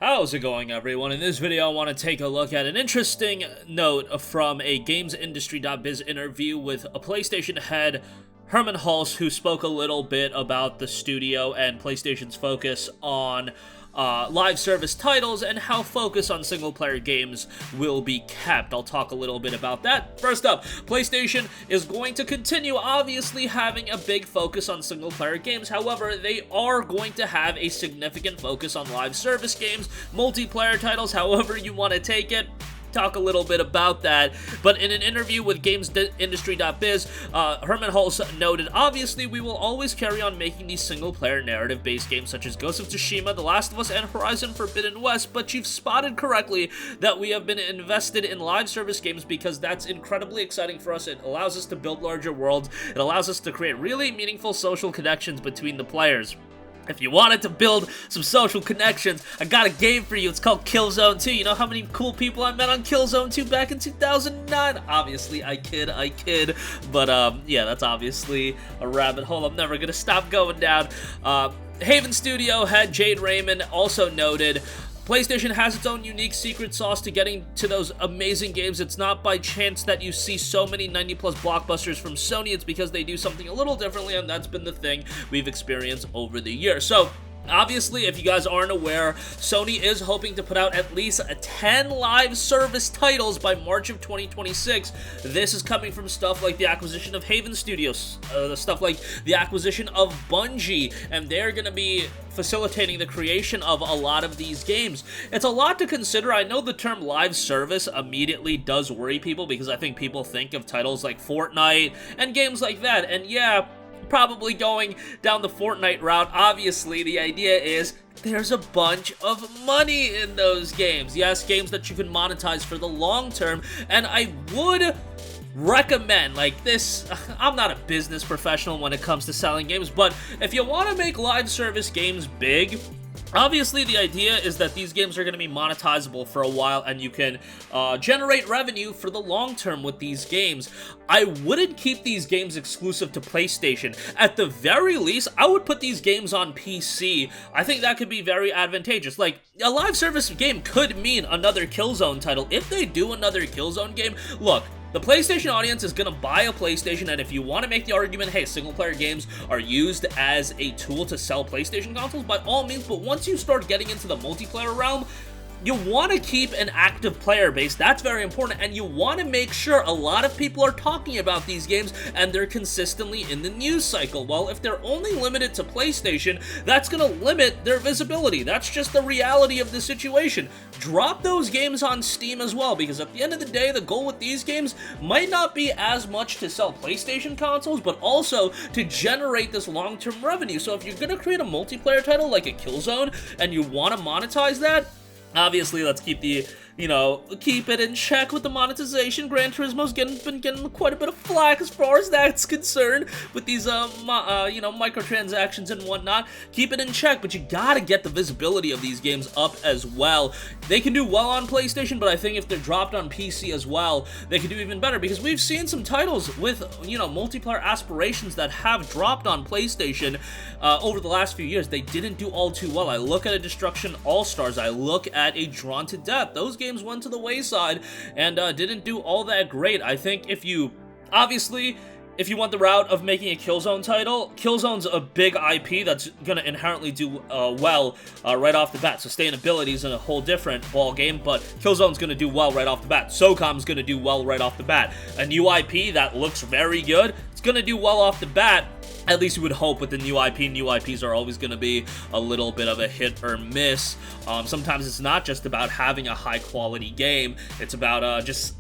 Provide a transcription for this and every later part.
How's it going, everyone? In this video, I want to take a look at an interesting note from a GamesIndustry.biz interview with a PlayStation head, Herman Hulse, who spoke a little bit about the studio and PlayStation's focus on live service titles and how focus on single-player games will be kept. I'll talk a little bit about that. First up, PlayStation is going to continue obviously having a big focus on single-player games. However, they are going to have a significant focus on live service games, multiplayer titles, however you want to take it. Talk a little bit about that, but in an interview with GamesIndustry.biz, Herman Hulse noted, obviously we will always carry on making these single-player narrative-based games such as Ghost of Tsushima, The Last of Us, and Horizon Forbidden West, but you've spotted correctly that we have been invested in live service games because that's incredibly exciting for us. It allows us to build larger worlds, it allows us to create really meaningful social connections between the players. If you wanted to build some social connections, I got a game for you. It's called Killzone 2. You know how many cool people I met on Killzone 2 back in 2009? Obviously, I kid. But, yeah, that's obviously a rabbit hole I'm never gonna stop going down. Haven Studio head Jade Raymond also noted, PlayStation has its own unique secret sauce to getting to those amazing games. It's not by chance that you see so many 90-plus blockbusters from Sony. It's because they do something a little differently, and that's been the thing we've experienced over the years. So, obviously, if you guys aren't aware, Sony is hoping to put out at least 10 live service titles by March of 2026. This is coming from stuff like the acquisition of Haven Studios, stuff like the acquisition of Bungie, and they're going to be facilitating the creation of a lot of these games. It's a lot to consider. I know the term live service immediately does worry people because I think people think of titles like Fortnite and games like that, and yeah, probably going down the Fortnite route. Obviously, the idea is there's a bunch of money in those games. Yes, games that you can monetize for the long term, and I would recommend, like this, I'm not a business professional when it comes to selling games, but if you want to make live service games big, obviously, the idea is that these games are going to be monetizable for a while and you can generate revenue for the long term with these games. I wouldn't keep these games exclusive to PlayStation. At the very least, I would put these games on PC. I think that could be very advantageous. Like, a live service game could mean another Killzone title. If they do another Killzone game, look, the PlayStation audience is going to buy a PlayStation, and if you want to make the argument, hey, single-player games are used as a tool to sell PlayStation consoles, by all means, but once you start getting into the multiplayer realm, you want to keep an active player base. That's very important, and you want to make sure a lot of people are talking about these games and they're consistently in the news cycle. Well, if they're only limited to PlayStation, that's going to limit their visibility. That's just the reality of the situation. Drop those games on Steam as well, because at the end of the day, the goal with these games might not be as much to sell PlayStation consoles, but also to generate this long-term revenue. So if you're going to create a multiplayer title like a Killzone and you want to monetize that, obviously, let's keep the, keep it in check with the monetization. Gran Turismo's been getting quite a bit of flack as far as that's concerned with these, microtransactions and whatnot. Keep it in check, but you gotta get the visibility of these games up as well. They can do well on PlayStation, but I think if they're dropped on PC as well, they can do even better, because we've seen some titles with, multiplayer aspirations that have dropped on PlayStation over the last few years. They didn't do all too well. I look at a Destruction All-Stars, I look at a Drawn to Death. Those games went to the wayside and didn't do all that great. I think if you want the route of making a Killzone title, Killzone's a big IP that's going to inherently do well right off the bat. Sustainability is in a whole different ball game, but Killzone's going to do well right off the bat. SOCOM's going to do well right off the bat. A new IP that looks very good, it's going to do well off the bat. At least you would hope with the new IP. New IPs are always going to be a little bit of a hit or miss. Sometimes it's not just about having a high-quality game. It's about just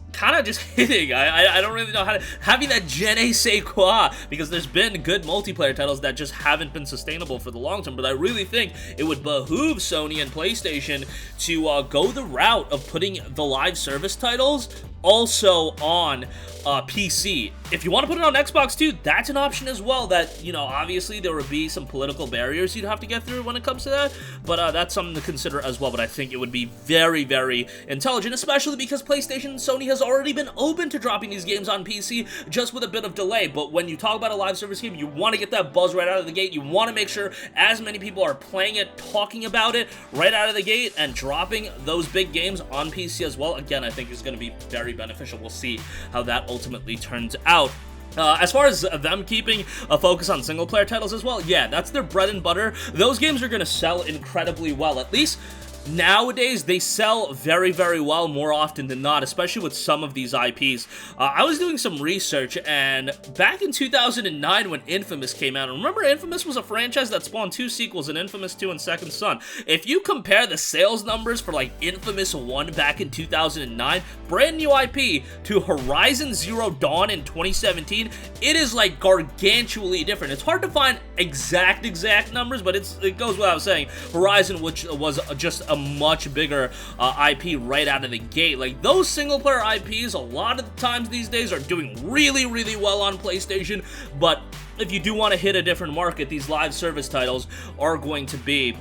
hitting. I don't really know how to... having that je ne sais quoi, because there's been good multiplayer titles that just haven't been sustainable for the long term, but I really think it would behoove Sony and PlayStation to go the route of putting the live service titles also on PC. If you want to put it on Xbox too, that's an option as well. That, you know, obviously there would be some political barriers you'd have to get through when it comes to that, but that's something to consider as well. But I think it would be very, very intelligent, especially because PlayStation and Sony has already been open to dropping these games on PC, just with a bit of delay. But when you talk about a live service game, you want to get that buzz right out of the gate. You want to make sure as many people are playing it, talking about it right out of the gate, and dropping those big games on PC as well. Again, I think is going to be very beneficial. We'll see how that ultimately turns out. As far as them keeping a focus on single-player titles as well, yeah, that's their bread and butter. Those games are going to sell incredibly well. At least nowadays, they sell very, very well more often than not, especially with some of these IPs. I was doing some research, and back in 2009 when Infamous came out, and remember Infamous was a franchise that spawned 2 sequels in Infamous 2 and Second Son. If you compare the sales numbers for like Infamous 1 back in 2009, brand new IP, to Horizon Zero Dawn in 2017, it is like gargantually different. It's hard to find exact numbers, but it goes without saying. Horizon, which was just a much bigger IP right out of the gate. Like, those single-player IPs, a lot of the times these days, are doing really, really well on PlayStation, but if you do want to hit a different market, these live service titles are going to be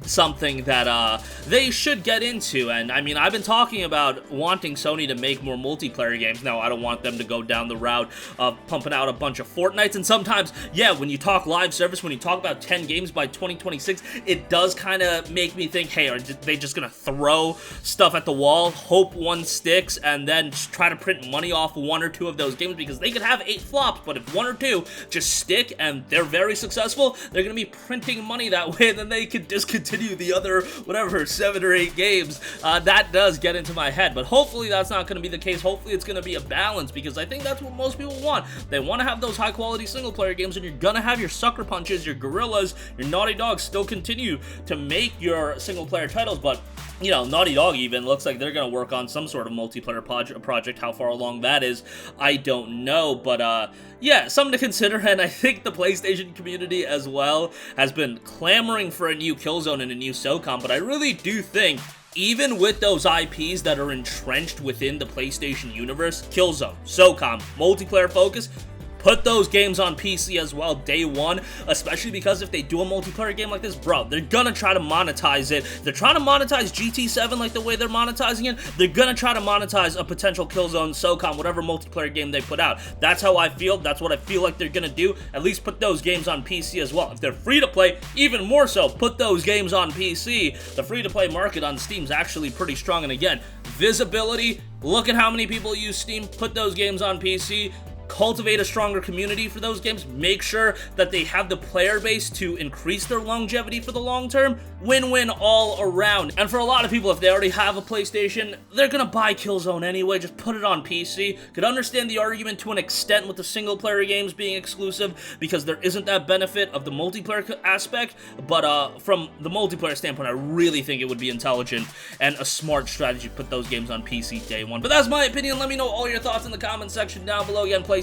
something that they should get into. And I mean, I've been talking about wanting Sony to make more multiplayer games. Now, I don't want them to go down the route of pumping out a bunch of Fortnites, and sometimes, yeah, when you talk live service, when you talk about 10 games by 2026, it does kind of make me think, hey, are they just gonna throw stuff at the wall, hope one sticks, and then just try to print money off 1 or 2 of those games? Because they could have 8 flops, but if 1 or 2 just stick and they're very successful, they're gonna be printing money that way, and then they could discontinue the other, whatever, 7 or 8 games. That does get into my head, but hopefully that's not going to be the case. Hopefully it's going to be a balance, because I think that's what most people want. They want to have those high-quality single-player games, and you're going to have your Sucker Punches, your Guerrillas, your Naughty Dogs still continue to make your single-player titles, but you know, Naughty Dog even looks like they're going to work on some sort of multiplayer project. How far along that is, I don't know. But, yeah, something to consider. And I think the PlayStation community as well has been clamoring for a new Killzone and a new SOCOM. But I really do think, even with those IPs that are entrenched within the PlayStation universe, Killzone, SOCOM, multiplayer focus, put those games on PC as well, day one, especially because if they do a multiplayer game like this, bro, they're gonna try to monetize it. They're trying to monetize GT7 like the way they're monetizing it. They're gonna try to monetize a potential Killzone, SOCOM, whatever multiplayer game they put out. That's how I feel. That's what I feel like they're gonna do. At least put those games on PC as well. If they're free to play, even more so, put those games on PC. The free-to-play market on Steam is actually pretty strong, and again, visibility, look at how many people use Steam, put those games on PC, cultivate a stronger community for those games, make sure that they have the player base to increase their longevity for the long term. Win-win all around. And for a lot of people, if they already have a PlayStation, they're gonna buy Killzone anyway, just put it on PC. Could understand the argument to an extent with the single-player games being exclusive, because there isn't that benefit of the multiplayer aspect, but from the multiplayer standpoint, I really think it would be intelligent and a smart strategy to put those games on PC day one. But that's my opinion. Let me know all your thoughts in the comment section down below. Again, PlayStation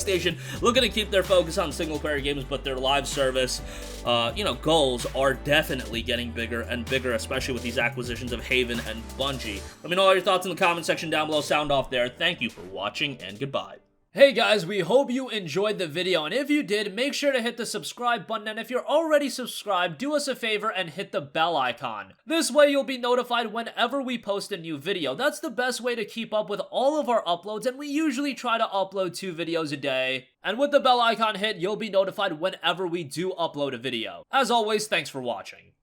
looking to keep their focus on single-player games, but their live service, you know, goals are definitely getting bigger and bigger, especially with these acquisitions of Haven and Bungie. Let me know all your thoughts in the comment section down below. Sound off there. Thank you for watching, and goodbye. Hey guys, we hope you enjoyed the video, and if you did, make sure to hit the subscribe button, and if you're already subscribed, do us a favor and hit the bell icon. This way you'll be notified whenever we post a new video. That's the best way to keep up with all of our uploads, and we usually try to upload 2 videos a day. And with the bell icon hit, you'll be notified whenever we do upload a video. As always, thanks for watching.